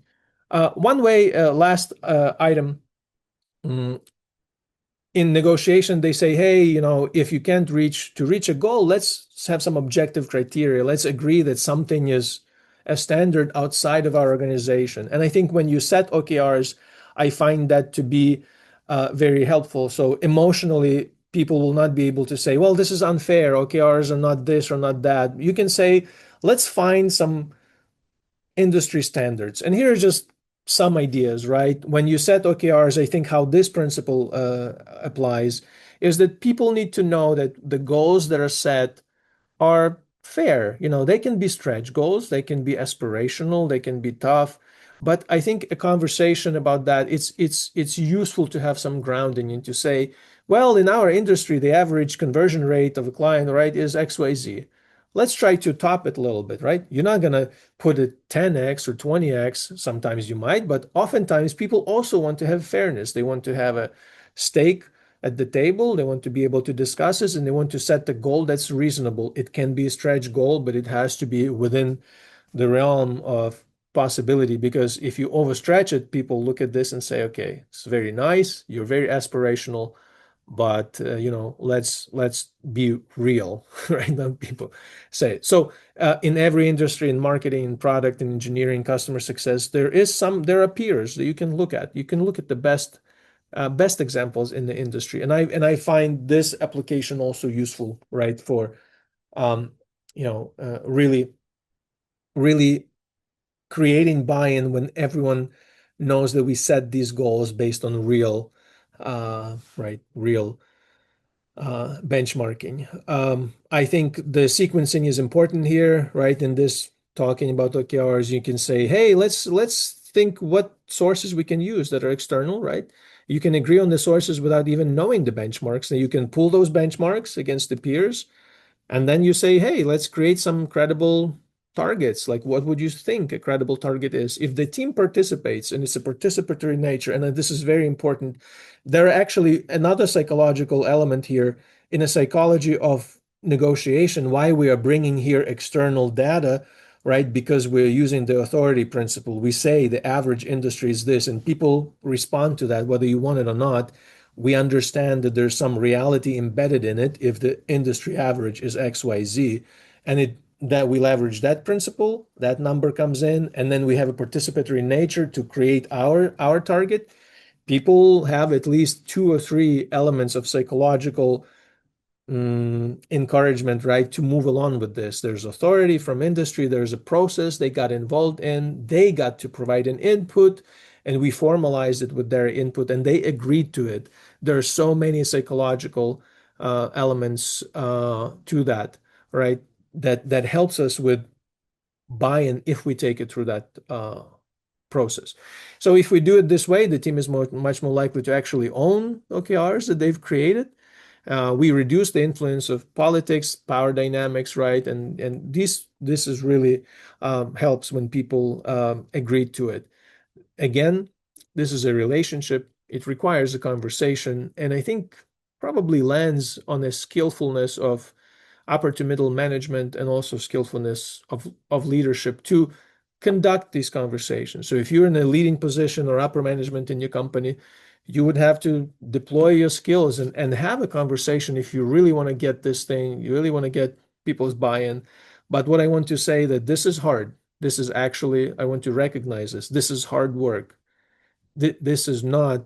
One way, last item, in negotiation, they say, hey, if you can't reach a goal, let's have some objective criteria. Let's agree that something is a standard outside of our organization. And I think when you set OKRs, I find that to be very helpful. So emotionally, people will not be able to say, well, this is unfair. OKRs are not this or not that. You can say, let's find some industry standards. And here are just some ideas, right? When you set OKRs, I think how this principle applies is that people need to know that the goals that are set are fair. They can be stretch goals, they can be aspirational, they can be tough. But I think a conversation about that, it's useful to have some grounding and to say, well, in our industry, the average conversion rate of a client, right, is XYZ. Let's try to top it a little bit, right? You're not going to put it 10x or 20x. Sometimes you might, but oftentimes people also want to have fairness. They want to have a stake at the table. They want to be able to discuss this, and they want to set the goal that's reasonable. It can be a stretch goal, but it has to be within the realm of possibility, because if you overstretch it, people look at this and say, okay, it's very nice, you're very aspirational, but let's be real, right? Now people say so. In every industry, in marketing, in product, in engineering, customer success, there are peers that you can look at. You can look at the best examples in the industry, and I find this application also useful, right, for really creating buy-in when everyone knows that we set these goals based on real benchmarking. I think the sequencing is important here, right? In this talking about OKRs, you can say, hey, let's think what sources we can use that are external, right? You can agree on the sources without even knowing the benchmarks. And you can pull those benchmarks against the peers. And then you say, hey, let's create some credible targets. Like, what would you think a credible target is? If the team participates and it's a participatory nature, and this is very important, there are actually another psychological element here in a psychology of negotiation, why we are bringing here external data, right? Because we're using the authority principle. We say the average industry is this, and people respond to that, whether you want it or not. We understand that there's some reality embedded in it if the industry average is XYZ, and that we leverage that principle, that number comes in, and then we have a participatory nature to create our target. People have at least 2 or 3 elements of psychological encouragement, right, to move along with this. There's authority from industry, there's a process they got involved in, they got to provide an input, and we formalized it with their input, and they agreed to it. There are so many psychological elements to that, right, that helps us with buy-in if we take it through that process. So if we do it this way, the team is much more likely to actually own OKRs that they've created. We reduce the influence of politics, power dynamics, right? And this is really helps when people agree to it. Again, this is a relationship. It requires a conversation, and I think probably lands on a skillfulness of upper to middle management and also skillfulness of leadership to conduct these conversations. So if you're in a leading position or upper management in your company, You would have to deploy your skills and have a conversation if you really want to get this thing, you really want to get people's buy-in. But what I want to say that this is hard. This is actually, I want to recognize this. This is hard work. This is not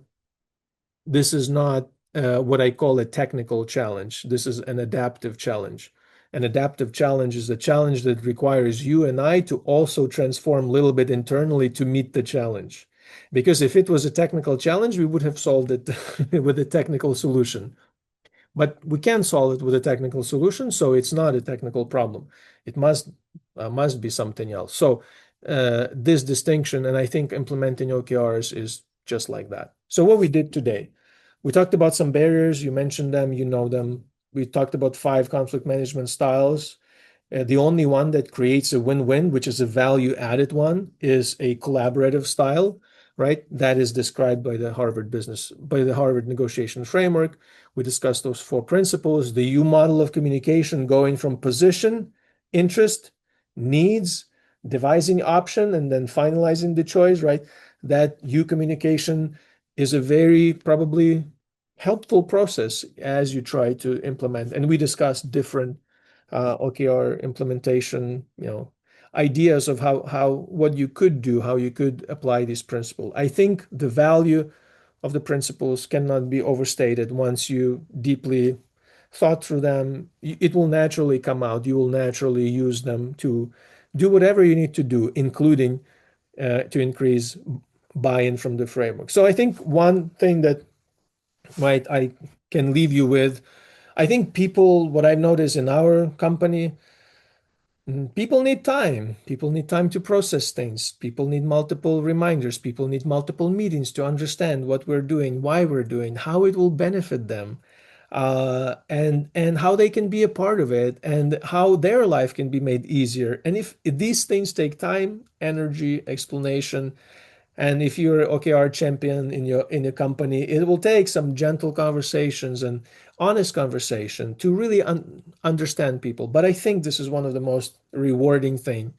what I call a technical challenge. This is an adaptive challenge. An adaptive challenge is a challenge that requires you and I to also transform a little bit internally to meet the challenge. Because if it was a technical challenge, we would have solved it with a technical solution. But we can solve it with a technical solution, so it's not a technical problem. It must be something else. So this distinction, and I think implementing OKRs is just like that. So what we did today, we talked about some barriers. You mentioned them, you know them. We talked about 5 conflict management styles. The only one that creates a win-win, which is a value-added one, is a collaborative style, right? That is described by the Harvard negotiation framework. We discussed those 4 principles, the U model of communication going from position, interest, needs, devising option, and then finalizing the choice, right? That U communication is a very probably helpful process as you try to implement. And we discussed different OKR implementation, ideas of what you could do, how you could apply this principle. I think the value of the principles cannot be overstated. Once you deeply thought through them, it will naturally come out. You will naturally use them to do whatever you need to do, including to increase buy-in from the framework. So I think one thing that I can leave you with, I think what I've noticed in our company, people need time. People need time to process things. People need multiple reminders. People need multiple meetings to understand what we're doing, why we're doing, how it will benefit them, and how they can be a part of it, and how their life can be made easier. And if these things take time, energy, explanation, and if you're OKR champion in your company, it will take some gentle conversations and honest conversation to really understand people. But I think this is one of the most rewarding thing,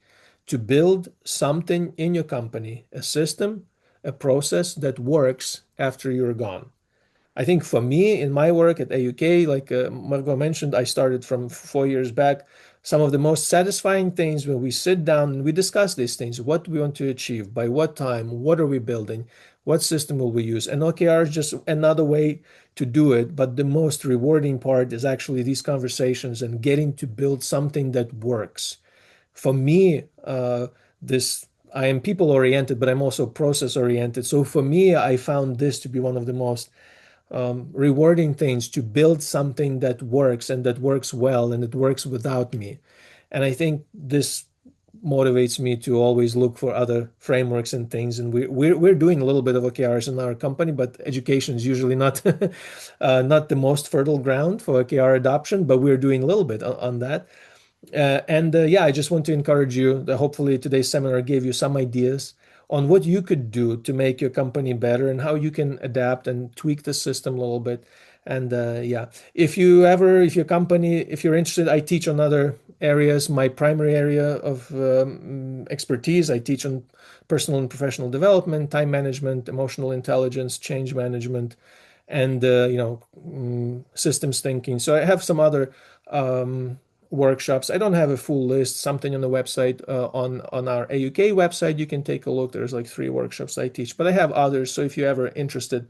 to build something in your company, a system, a process that works after you're gone. I think for me, in my work at AUK, like Margot mentioned, I started from 4 years back. Some of the most satisfying things when we sit down and we discuss these things, what we want to achieve, by what time, what are we building, what system will we use? And OKR is just another way to do it. But the most rewarding part is actually these conversations and getting to build something that works. For me, I am people oriented, but I'm also process oriented. So for me, I found this to be one of the most rewarding things, to build something that works and that works well and it works without me. And I think this motivates me to always look for other frameworks and things. And we're doing a little bit of OKRs in our company, but education is usually not not the most fertile ground for OKR adoption, but we're doing a little bit on that. Yeah, I just want to encourage you that hopefully today's seminar gave you some ideas on what you could do to make your company better and how you can adapt and tweak the system a little bit. And yeah, if you're interested, I teach on other areas. My primary area of expertise, I teach on personal and professional development, time management, emotional intelligence, change management, and systems thinking. So I have some other workshops. I don't have a full list, something on the website, on our AUK website. You can take a look. There's like 3 workshops I teach, but I have others. So if you're ever interested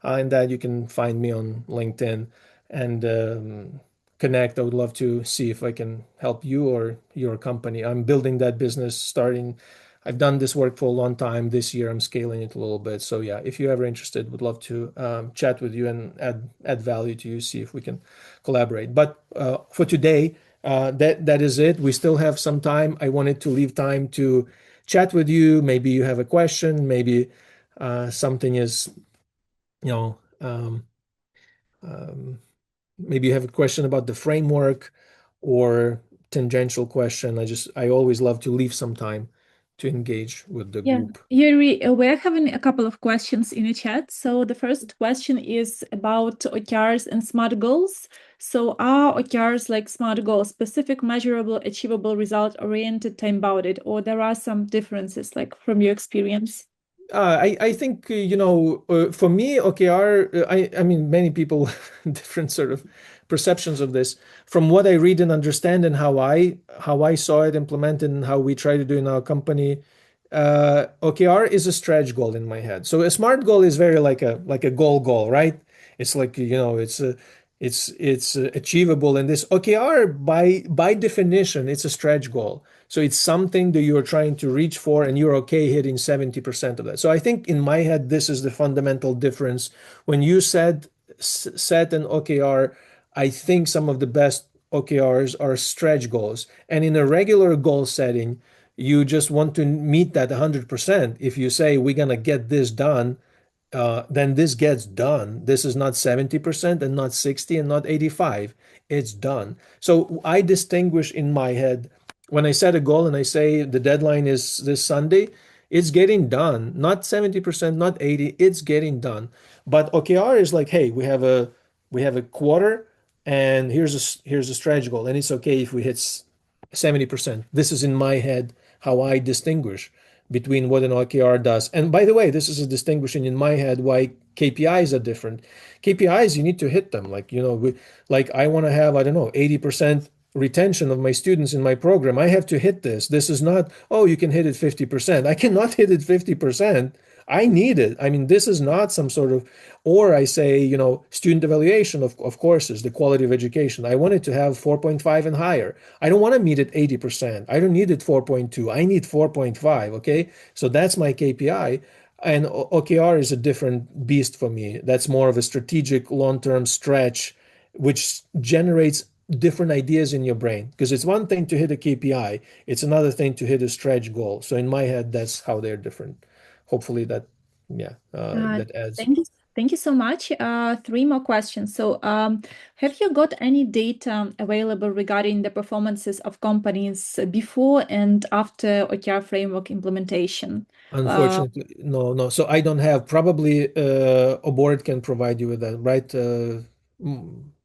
in that, you can find me on LinkedIn and connect. I would love to see if I can help you or your company. I'm building that business, I've done this work for a long time. This year I'm scaling it a little bit. So yeah, if you're ever interested, would love to chat with you and add value to you, see if we can collaborate. But for today, that is it. We still have some time. I wanted to leave time to chat with you. Maybe you have a question. Maybe something is, maybe you have a question about the framework or tangential question. I always love to leave some time to engage with the group. Yuri, we're having a couple of questions in the chat. So the first question is about OKRs and SMART goals. So are OKRs like SMART goals, specific, measurable, achievable, result-oriented, time-bounded, or there are some differences, like from your experience? I think for me OKR I mean many people different sort of perceptions of this. From what I read and understand and how I saw it implemented and how we try to do in our company, OKR is a stretch goal in my head. So a SMART goal is very like a goal, right? It's like it's achievable. And this OKR by definition it's a stretch goal. So it's something that you're trying to reach for, and you're okay hitting 70% of that. So I think in my head, this is the fundamental difference. When you set an OKR, I think some of the best OKRs are stretch goals. And in a regular goal setting, you just want to meet that 100%. If you say, we're going to get this done, then this gets done. This is not 70% and not 60 and not 85. It's done. So I distinguish in my head when I set a goal and I say the deadline is this Sunday, it's getting done. Not 70%, not 80, it's getting done. But OKR is like, hey, we have a quarter and here's a stretch goal. And it's okay if we hit 70%. This is in my head how I distinguish between what an OKR does. And by the way, this is a distinguishing in my head why KPIs are different. KPIs, you need to hit them. Like I want to have, I don't know, 80% retention of my students in my program. I have to hit this. This is not, oh, you can hit it 50%. I cannot hit it 50%. I need it. I mean, this is not some sort of, or I say, student evaluation of courses, the quality of education. I want it to have 4.5 and higher. I don't want to meet it 80%. I don't need it 4.2. I need 4.5. Okay. So that's my KPI. And OKR is a different beast for me. That's more of a strategic long-term stretch, which generates different ideas in your brain. Because it's one thing to hit a KPI, it's another thing to hit a stretch goal. So in my head, that's how they're different. Hopefully yeah, Uh, that adds. Thank you. Thank you so much. Three more questions. So, have you got any data available regarding the performances of companies before and after OKR framework implementation? Uh, Unfortunately, no, no. So I don't have. Probably Oboard can provide you with that, right?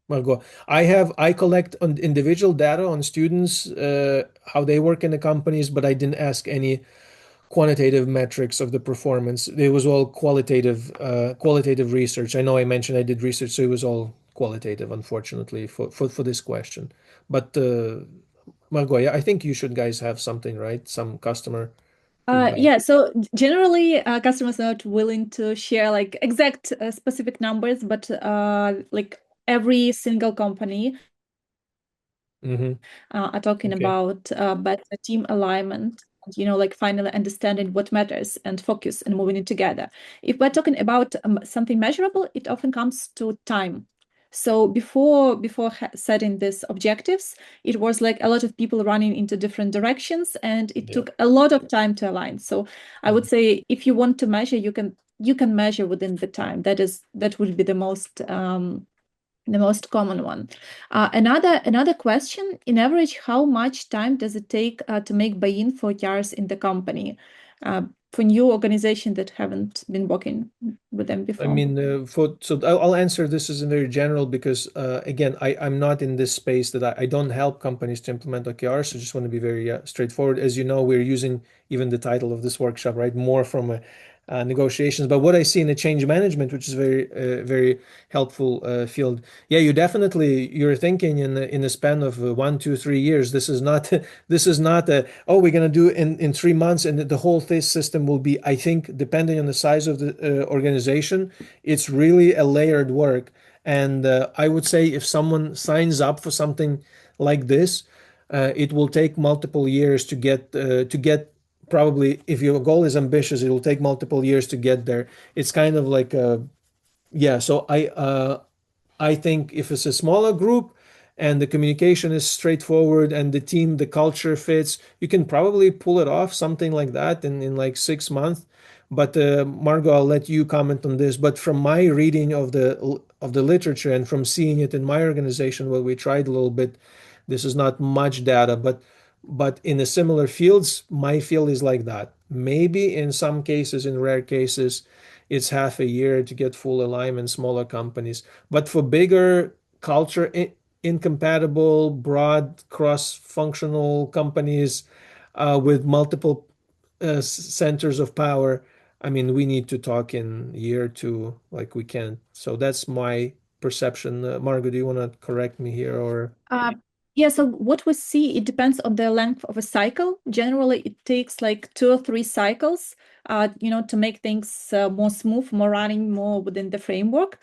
Margot, I collect on individual data on students, how they work in the companies, but I didn't ask any quantitative metrics of the performance. It was all qualitative research. I know I mentioned I did research, so it was all qualitative, unfortunately, for this question. But Margot, yeah, I think you should guys have something, right? Some customer feedback. yeah, so generally, customers are not willing to share like exact specific numbers, but like every single company Hmm. are talking Okay. about better team alignment, like finally understanding what matters and focus and moving it together. If we're talking about something measurable, it often comes to time. So before setting these objectives, it was like a lot of people running into different directions, and it Yeah. took a lot of time to align. So I would say if you want to measure, you can measure within the time. That would be the most common one. Another question, in average, how much time does it take to make buy-in for OKRs in the company for new organizations that haven't been working with them I before? mean, so I'll answer this as in very general because again, I'm not in this space that I don't help companies to implement OKRs. So just want to be very straightforward. As you know, we're using even the title of this workshop, right? More from negotiations. But what I see in the change management, which is very helpful field. Yeah, you're thinking in the span of 1, 2, 3 years. This is not this is not a, oh, we're gonna do in 3 months and the whole this system will be. I think depending on the size of the organization, it's really a layered work. And I would say if someone signs up for something like this, it will take multiple years to get probably if your goal is ambitious, it will take multiple years to get there. It's kind of like yeah. So I think if it's a smaller group and the communication is straightforward and the culture fits, you can probably pull it off, something like that in like 6 months. But Margot, I'll let you comment on this. But from my reading of the literature and from seeing it in my organization where we tried a little bit, this is not much data, but in the similar fields, my field is like that. Maybe in some cases, in rare cases, it's half a year to get full alignment, smaller companies. But for bigger culture incompatible, broad cross-functional companies with multiple centers of power, I mean, we need to talk in a year or two, like we can't. So that's my perception. Margot, do you want to correct me here or? Uh, yeah, so what we see, it depends on the length of a cycle. Generally, it takes like 2 or 3 cycles, to make things more smooth, more running, more within the framework.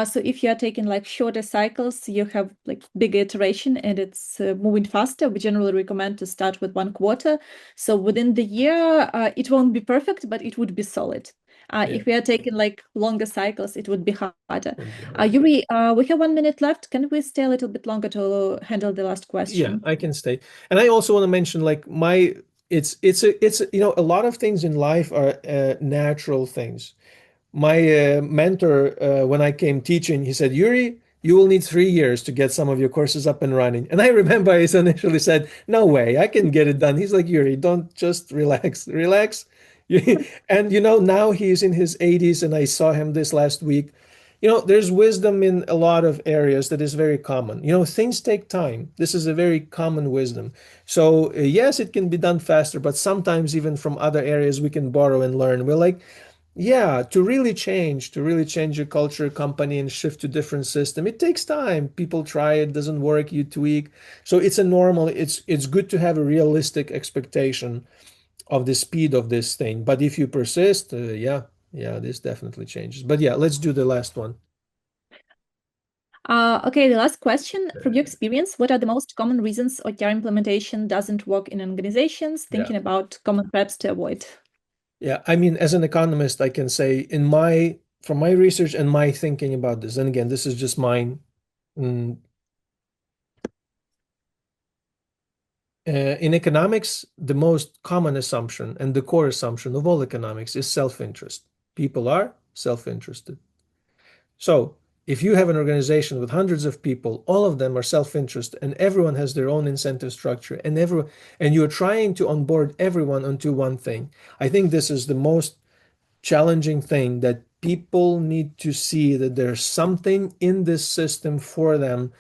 So if you are taking like shorter cycles, you have like bigger iteration and it's moving faster. We generally recommend to start with 1 quarter. So within the year, it won't be perfect, but it would be solid. Yeah, If we are taking like longer cycles, it would be harder. would be harder. Yuri, we have 1 minute left. Can we stay a little bit longer to handle the last Yeah, question? I can stay. And I also want to mention like it's a lot of things in life are natural things. My mentor, when I came teaching, he said, Yuri, you will need 3 years to get some of your courses up and running. And I remember I initially said, no way, I can get it done. He's like, Yuri, don't just relax, relax. And now he's in his 80s, and I saw him this last week. There's wisdom in a lot of areas that is very common. Things take time. This is a very common wisdom. So, yes, it can be done faster, but sometimes even from other areas we can borrow and learn. We're like, yeah, to really change your culture, company, and shift to different system, it takes time. People try it, doesn't work, you tweak. So it's good to have a realistic expectation of the speed of this thing. But if you persist, yeah, this definitely changes. But yeah, let's do the last one. Okay, the last question. From your experience, what are the most common reasons OKR implementation doesn't work in organizations? Yeah. Thinking about common traps to avoid. Yeah, I mean, as an economist, I can say from my research and my thinking about this, and again, this is just mine. mm, in economics, the most common assumption and the core assumption of all economics is self-interest. People are self-interested. So, if you have an organization with hundreds of people, all of them are self-interest, and everyone has their own incentive structure, and you're trying to onboard everyone onto one thing, I think this is the most challenging thing, that people need to see that there's something in this system for them,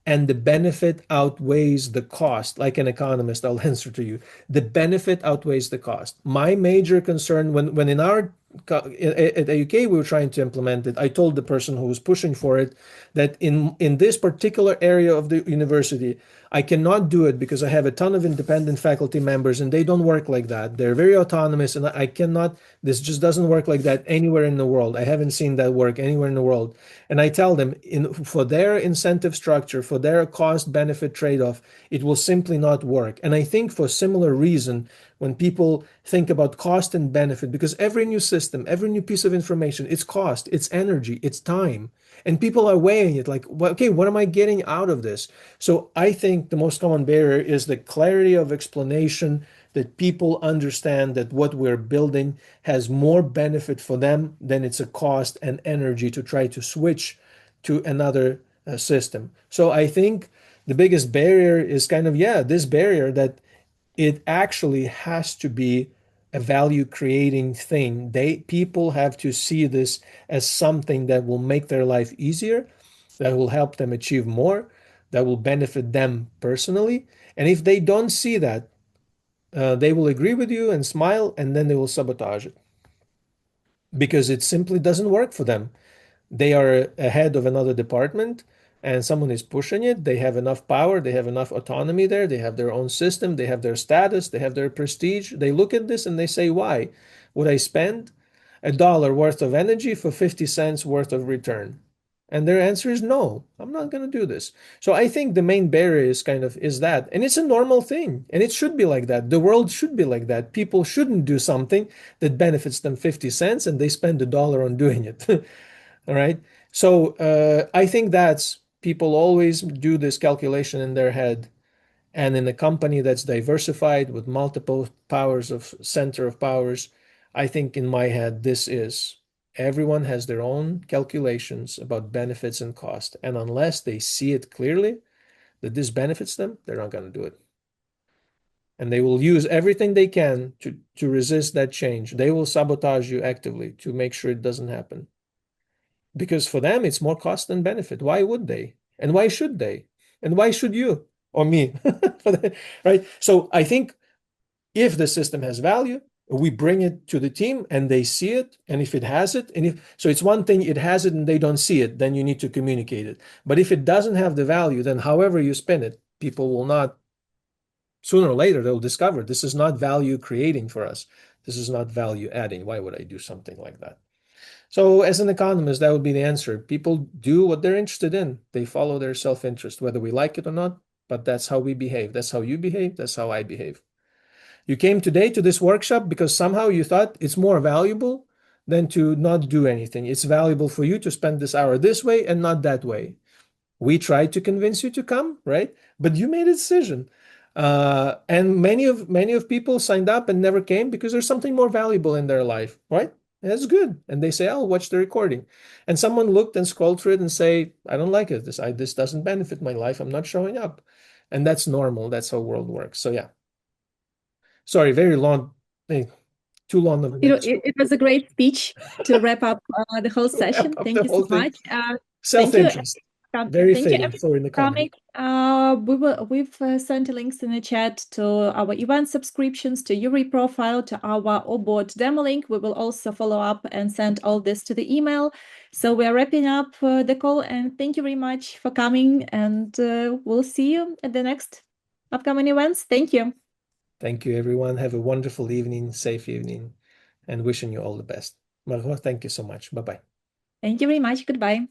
and the benefit outweighs the cost. Like an economist, I'll answer to you. The benefit outweighs the cost. My major concern when in our at AUK we were trying to implement it, I told the person who was pushing for it that in this particular area of the university, I cannot do it because I have a ton of independent faculty members and they don't work like that. They're very autonomous, and I cannot, this just doesn't work like that anywhere in the world. I haven't seen that work anywhere in the world. And I tell them, for their incentive structure, for their cost benefit trade-off, it will simply not work. And I think for similar reason, when people think about cost and benefit, because every new system, every new piece of information, it's cost, it's energy, it's time. And people are weighing it like, well, okay, what am I getting out of this? So I think the most common barrier is the clarity of explanation, that people understand that what we're building has more benefit for them than it's a cost and energy to try to switch to another system. So I think the biggest barrier is kind of, yeah, this barrier that it actually has to be a value creating thing. People have to see this as something that will make their life easier, that will help them achieve more, that will benefit them personally. And if they don't see that, they will agree with you and smile, and then they will sabotage it because it simply doesn't work for them. They are ahead of another department and someone is pushing it. They have enough power, they have enough autonomy there, they have their own system, they have their status, they have their prestige. They look at this and they say, why would I spend $1 worth of energy for 50 cents worth of return? And their answer is no, I'm not going to do this. So I think the main barrier is that, and it's a normal thing, and it should be like that. The world should be like that. People shouldn't do something that benefits them 50 cents and they spend $1 on doing it. All right. So I think that's, people always do this calculation in their head. And in a company that's diversified with multiple powers of center of powers, I think in my head, this is, everyone has their own calculations about benefits and cost. And unless they see it clearly that this benefits them, they're not going to do it. And they will use everything they can to resist that change. They will sabotage you actively to make sure it doesn't happen. Because for them, it's more cost than benefit. Why would they? And why should they? And why should you or me? Right? So I think if the system has value, We bring it to the team and they see it. And if it has it, so it's one thing, it has it and they don't see it, then you need to communicate it. But if it doesn't have the value, then however you spin it, people will not, sooner or later, they'll discover this is not value creating for us. This is not value adding. Why would I do something like that? So as an economist, that would be the answer. People do what they're interested in. They follow their self-interest, whether we like it or not, but that's how we behave. That's how you behave. That's how I behave. You came today to this workshop because somehow you thought it's more valuable than to not do anything. It's valuable for you to spend this hour this way and not that way. We tried to convince you to come, right? But you made a decision. And many of people signed up and never came because there's something more valuable in their life, right? And that's good. And they say, I'll watch the recording. And someone looked and scrolled through it and say, I don't like it. This doesn't benefit my life. I'm not showing up. And that's normal. That's how the world works. So yeah. Sorry, very long, too long of You know, it was a great speech to wrap up the whole session. wrap up Thank the you whole so thing. much. Self-interest. Very Thank you, fitting for in the everyone coming. We've sent links in the chat to our event subscriptions, to Yuriy profile, to our Oboard demo link. We will also follow up and send all this to the email. So we're wrapping up the call, and thank you very much for coming. And we'll see you at the next upcoming events. Thank you. Thank you, everyone. Have a wonderful evening, safe evening, and wishing you all the best. Margot, thank you so much. Bye-bye. Thank you very much. Goodbye.